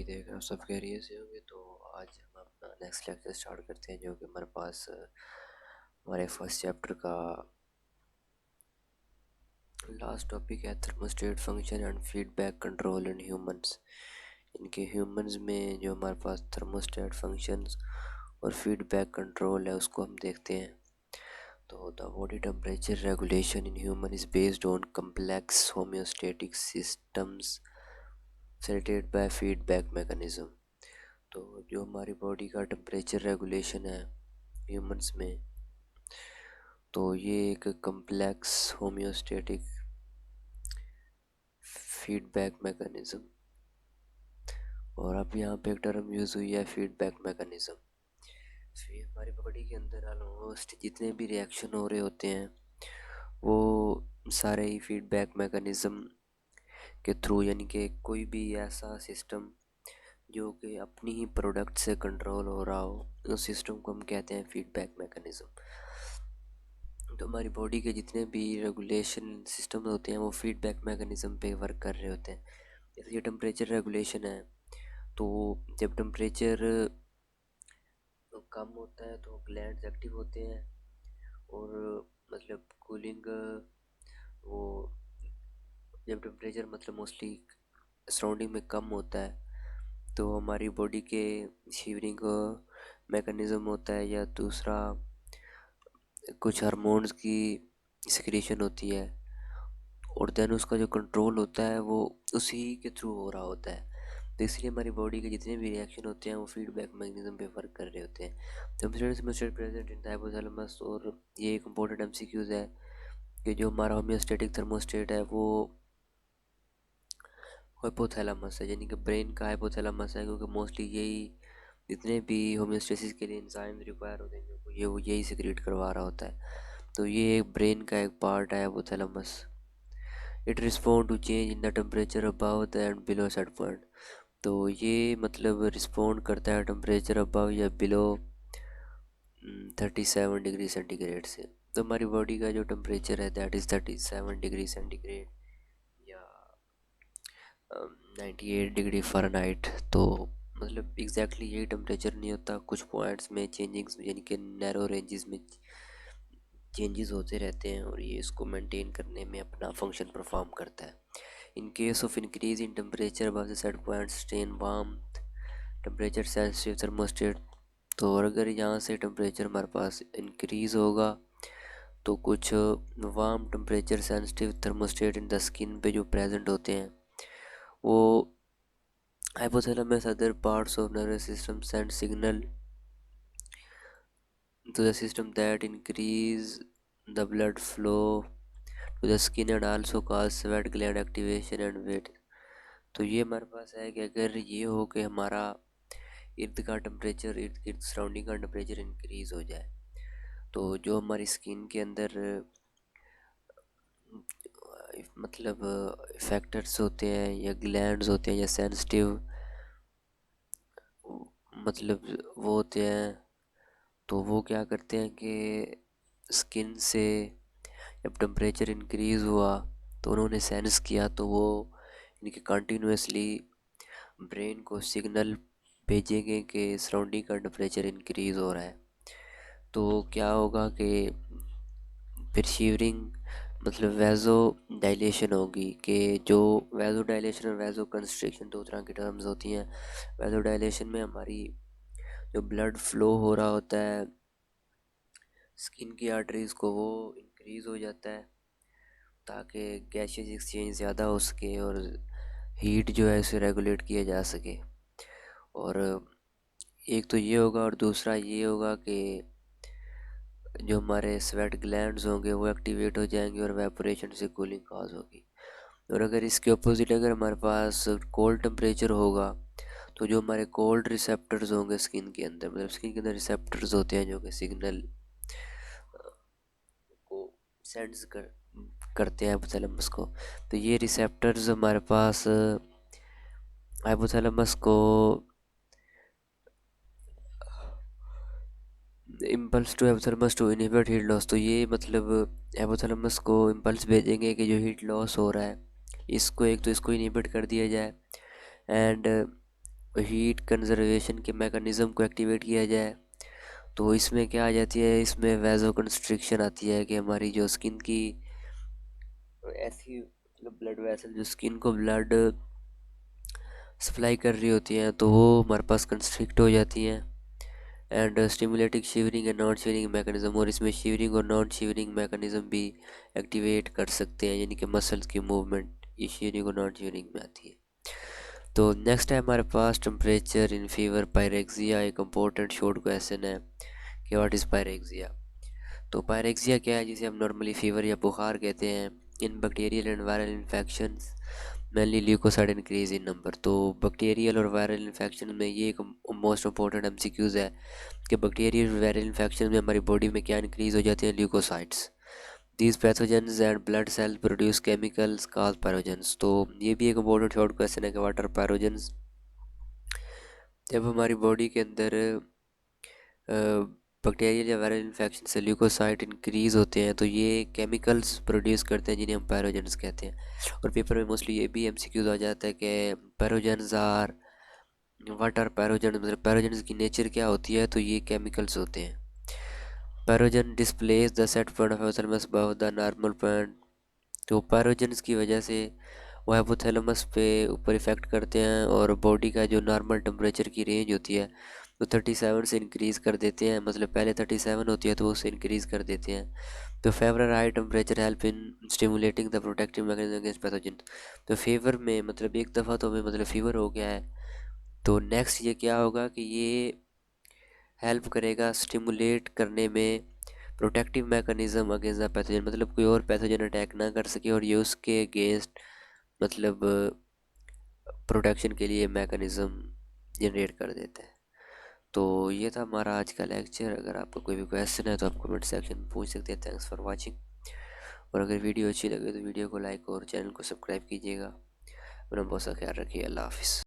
उम्मीद है कि आप सब खैरियत से होंगे। तो आज हम अपना नेक्स्ट लेक्चर स्टार्ट करते हैं, जो कि हमारे पास हमारे फर्स्ट चैप्टर का लास्ट टॉपिक है, thermostat function and feedback control in humans. इनके ह्यूमंस में जो हमारे पास थर्मोस्टेट फंक्शंस और फीडबैक कंट्रोल है उसको हम देखते हैं। तो the body temperature regulation in human is based on complex homeostatic systems facilitated bye feedback mechanism. तो जो हमारी बॉडी का टेम्परेचर रेगुलेशन है ह्यूमंस में, तो ये एक कम्प्लेक्स होम्योस्टेटिक फीडबैक मैकेनिज्म, और अब यहाँ पे एक टर्म यूज़ हुई है फीडबैक मैकेनिज्म। फिर हमारी बॉडी के अंदर ऑलमोस्ट जितने भी रिएक्शन हो रहे होते हैं वो सारे ही फीडबैक मैकेनिज्म के थ्रू, यानी कि कोई भी ऐसा सिस्टम जो कि अपनी ही प्रोडक्ट से कंट्रोल हो रहा हो, उस सिस्टम को हम कहते हैं फीडबैक मैकेनिज्म। तो हमारी बॉडी के जितने भी रेगुलेशन सिस्टम होते हैं वो फीडबैक मैकेनिज्म पे वर्क कर रहे होते हैं। जैसे ये टेम्परेचर रेगुलेशन है, तो जब टेम्परेचर कम होता है तो ग्लैंड्स एक्टिव होते हैं, और मतलब कूलिंग, वो जब टेम्परेचर मतलब मोस्टली सराउंडिंग में कम होता है तो हमारी बॉडी के शिवरिंग मैकेनिज्म होता है, या दूसरा कुछ हार्मोन्स की सिक्रीशन होती है, और देन उसका जो कंट्रोल होता है वो उसी के थ्रू हो रहा होता है। तो इसलिए हमारी बॉडी के जितने भी रिएक्शन होते हैं वो फीडबैक मैकेनिज्म पे वर्क कर रहे होते हैं। Thermostat present in the hypothalamus, और ये एक इम्पोर्टेंट एमसीक्यूज है कि जो हमारा होम्योस्टेटिक थर्मोस्टेट है वो हाइपोथैलेमस है, यानी कि ब्रेन का हाइपोथैलेमस है, क्योंकि मोस्टली यही जितने भी होम्योस्टेसिस के लिए एंजाइम रिक्वायर होते हैं जो ये वो यही सिक्रीट करवा रहा होता है। तो ये एक ब्रेन का एक पार्ट है hypothalamus. It respond to change in the temperature above the and below set point. तो ये मतलब रिस्पॉन्ड करता है टेम्परेचर अबव या बिलो 37 डिग्री सेंटीग्रेड से। तो हमारी बॉडी का जो टेम्परेचर है दैट इज़ 37 डिग्री सेंटीग्रेड या 98 डिग्री फ़ारेनहाइट। तो मतलब एग्जैक्टली यही टेम्परेचर नहीं होता, कुछ पॉइंट्स में चेंजिंग्स यानी कि नैरो रेंजेस में चेंजेस होते रहते हैं, और ये इसको मेंटेन करने में अपना फंक्शन परफॉर्म करता है। In case of increase in temperature above the set point stay in warm temperature sensitive thermostat. तो अगर यहाँ से टेम्परेचर हमारे पास इंक्रीज़ होगा तो कुछ warm temperature sensitive thermostat in the skin पे जो प्रेजेंट होते हैं वो hypothalamus other parts of nervous system send signal to the system that increase the blood flow to the skin and also cause sweat gland activation and weight। तो ये हमारे पास है कि अगर ये हो कि हमारा इर्द का टेम्परेचर, इर्द गिर्द सराउंडिंग का टेम्परेचर इंक्रीज़ हो जाए, तो जो हमारी स्किन के अंदर मतलब फैक्टर्स होते हैं या ग्लैंड्स होते हैं या सेंसिटिव मतलब वो होते हैं, तो वो क्या करते हैं कि स्किन से जब टेम्परेचर इंक्रीज़ हुआ तो उन्होंने सेंस किया, तो वो इनके कंटिन्यूसली ब्रेन को सिग्नल भेजेंगे कि सराउंडिंग का टेम्परेचर इंक्रीज़ हो रहा है। तो क्या होगा कि फिर शिवरिंग मतलब वैज़ो डायलेशन होगी, कि जो वैज़ो डायलेशन और वैज़ो कंस्ट्रिक्शन दो तरह की टर्म्स होती हैं। वैज़ो डायलेशन में हमारी जो ब्लड फ्लो हो रहा होता है स्किन की आर्टरीज़ को वो इंक्रीज़ हो जाता है ताकि गैसेस एक्सचेंज ज़्यादा हो सके और हीट जो है उसे रेगुलेट किया जा सके। और एक तो ये होगा, और दूसरा ये होगा कि जो हमारे स्वेट ग्लैंड्स होंगे वो एक्टिवेट हो जाएंगे और वेपोरेशन से कूलिंग कॉज होगी। और अगर इसके अपोजिट अगर हमारे पास कोल्ड टेम्परेचर होगा तो जो हमारे कोल्ड रिसेप्टर्स होंगे स्किन के अंदर, मतलब स्किन के अंदर रिसेप्टर्स होते हैं जो कि सिग्नल को सेंस करते हैं हाइपोथैलेमस को। तो ये रिसेप्टर्स हमारे पास हाइपोथैलेमस को impulse to hypothalamus to inhibit heat loss. तो ये मतलब हाइपोथैलेमस को इम्पल्स भेजेंगे कि जो हीट लॉस हो रहा है इसको, एक तो इसको इनहिबिट कर दिया जाए, एंड हीट कंजर्वेशन के मैकेनिज़्म को एक्टिवेट किया जाए। तो इसमें क्या आ जाती है, इसमें वैसो कंस्ट्रिक्शन आती है कि हमारी जो स्किन की ऐसी मतलब ब्लड वेसल जो स्किन को ब्लड सप्लाई कर रही होती हैं तो वो हमारे पास कंस्ट्रिक्ट हो जाती हैं। And stimulating shivering and non shivering mechanism, और इसमें शिवरिंग और नॉन शिवरिंग मैकेनिज्म भी एक्टिवेट कर सकते हैं, यानी कि मसल्स की मूवमेंट ये शिवरिंग और नॉन शिवरिंग में आती है। तो नेक्स्ट है हमारे पास टेम्परेचर इन फीवर पायरेक्सिया। एक इम्पोर्टेंट शॉर्ट क्वेश्चन है कि व्हाट इज़ पायरेक्सिया। तो पायरेक्सिया क्या है, जिसे हम नॉर्मली फीवर या बुखार कहते हैं। इन bacterial and viral infections mainly leukocyte increase in number. तो बैक्टीरियल और वायरल इन्फेक्शन में ये एक मोस्ट इंपॉर्टेंट एमसीक्यूज है कि बैक्टीरियल और वायरल इन्फेक्शन में हमारी बॉडी में क्या इंक्रीज हो जाते हैं, leukocytes. These pathogens and blood cell produce chemicals called pyrogens. तो ये भी एक इम्पोर्टेंट शॉर्ट क्वेश्चन है कि वाट आर पैरोजेंस। जब हमारी बॉडी के अंदर बैक्टीरियल या वायरल इन्फेक्शन से ल्यूकोसाइड इंक्रीज होते हैं तो ये केमिकल्स प्रोड्यूस करते हैं जिन्हें हम पैरोजेंस कहते हैं। और पेपर में मोस्टली ये भी एमसीक्यूज आ जाता है कि पैरोजेंस आर व्हाट आर पैरोजेंस, मतलब पैरोजेंस की नेचर क्या होती है। तो ये केमिकल्स होते हैं। Pyrogen displace the set point of hypothalamus above the normal point. तो पैरोजेंस की वजह से वो हाइपोथैलेमस पे ऊपर इफेक्ट करते हैं और बॉडी का जो नॉर्मल टेम्परेचर की रेंज होती है तो 37 से इंक्रीज़ कर देते हैं। मतलब पहले 37 होती है तो उससे इंक्रीज़ कर देते हैं। तो favour high temperature help in stimulating the protective mechanism against pathogen. तो फेवर में मतलब एक दफ़ा तो हमें मतलब फीवर हो गया है तो नेक्स्ट ये क्या होगा कि ये हेल्प करेगा स्टिमुलेट करने में protective mechanism against the pathogen, मतलब कोई और पैथोजन अटैक ना कर सके और ये उसके अगेंस्ट मतलब प्रोटेक्शन के लिए मैकेनिज्म जनरेट कर देता है। तो ये था हमारा आज का लेक्चर। अगर आपका कोई भी क्वेश्चन है तो आप कमेंट सेक्शन में पूछ सकते हैं। Thanks for watching. और अगर वीडियो अच्छी लगे तो वीडियो को लाइक और चैनल को सब्सक्राइब कीजिएगा। अपना बहुत सा ख्याल रखिए। अल्लाह हाफिज़।